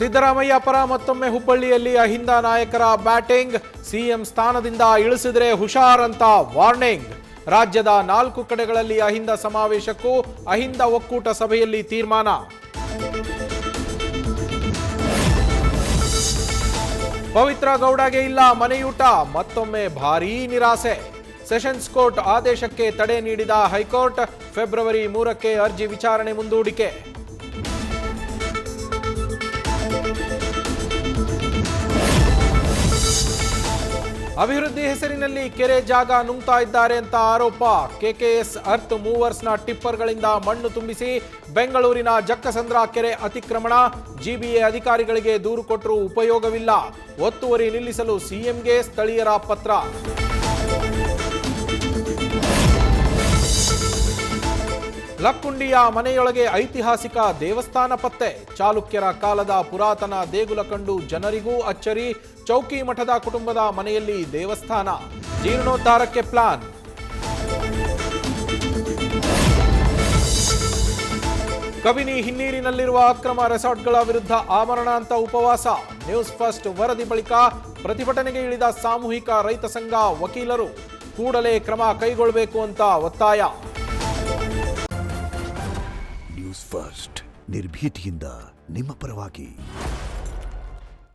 ಸಿದ್ದರಾಮಯ್ಯ ಪರ ಮತ್ತೊಮ್ಮೆ ಹುಬ್ಬಳ್ಳಿಯಲ್ಲಿ ಅಹಿಂದ ನಾಯಕರ ಬ್ಯಾಟಿಂಗ್. ಸಿಎಂ ಸ್ಥಾನದಿಂದ ಇಳಿಸಿದ್ರೆ ಹುಷಾರ್ ಅಂತ ವಾರ್ನಿಂಗ್. ರಾಜ್ಯದ 4 ಕಡೆಗಳಲ್ಲಿ ಅಹಿಂದ ಸಮಾವೇಶಕ್ಕೂ ಅಹಿಂದ ಒಕ್ಕೂಟ ಸಭೆಯಲ್ಲಿ ತೀರ್ಮಾನ. ಪವಿತ್ರ ಗೌಡಗೆ ಇಲ್ಲ ಮನೆಯೂಟ, ಮತ್ತೊಮ್ಮೆ ಭಾರೀ ನಿರಾಸೆ. ಸೆಷನ್ಸ್ ಕೋರ್ಟ್ ಆದೇಶಕ್ಕೆ ತಡೆ ನೀಡಿದ ಹೈಕೋರ್ಟ್. ಫೆಬ್ರವರಿ 3ಕ್ಕೆ ಅರ್ಜಿ ವಿಚಾರಣೆ ಮುಂದೂಡಿಕೆ. ಅಭಿವೃದ್ಧಿ ಹೆಸರಿನಲ್ಲಿ ಕೆರೆ ಜಾಗ ನುಂಗ್ತಾ ಇದ್ದಾರೆ ಅಂತ ಆರೋಪ. ಕೆಕೆಎಸ್ ಅರ್ತ್ ಮೂವರ್ಸ್ನ ಟಿಪ್ಪರ್ಗಳಿಂದ ಮಣ್ಣು ತುಂಬಿಸಿ ಬೆಂಗಳೂರಿನ ಜಕ್ಕಸಂದ್ರ ಕೆರೆ ಅತಿಕ್ರಮಣ. ಜಿಬಿಎ ಅಧಿಕಾರಿಗಳಿಗೆ ದೂರು ಕೊಟ್ಟರೂ ಉಪಯೋಗವಿಲ್ಲ. ಒತ್ತುವರಿ ನಿಲ್ಲಿಸಲು ಸಿಎಂಗೆ ಸ್ಥಳೀಯರ ಪತ್ರ. ಲಕ್ಕುಂಡಿಯ ಮನೆಯೊಳಗೆ ಐತಿಹಾಸಿಕ ದೇವಸ್ಥಾನ ಪತ್ತೆ. ಚಾಲುಕ್ಯರ ಕಾಲದ ಪುರಾತನ ದೇಗುಲ ಕಂಡು ಜನರಿಗೂ ಅಚ್ಚರಿ. ಚೌಕಿ ಮಠದ ಕುಟುಂಬದ ಮನೆಯಲ್ಲಿ ದೇವಸ್ಥಾನ. ಜೀರ್ಣೋದ್ಧಾರಕ್ಕೆ ಪ್ಲಾನ್. ಕಬಿನಿ ಹಿನ್ನೀರಿನಲ್ಲಿರುವ ಅಕ್ರಮ ರೆಸಾರ್ಟ್ಗಳ ವಿರುದ್ಧ ಆಮರಣಾಂತ ಉಪವಾಸ. ನ್ಯೂಸ್ ಫಸ್ಟ್ ವರದಿ ಬಳಿಕ ಪ್ರತಿಭಟನೆಗೆ ಇಳಿದ ಸಾಮೂಹಿಕ ರೈತ ಸಂಘ ವಕೀಲರು. ಕೂಡಲೇ ಕ್ರಮ ಕೈಗೊಳ್ಳಬೇಕು ಅಂತ ಒತ್ತಾಯ. ನ್ಯೂಸ್ ಫಸ್ಟ್ ನಿರ್ಭೀತಿಯಿಂದ ನಿಮ್ಮ ಪರವಾಗಿ.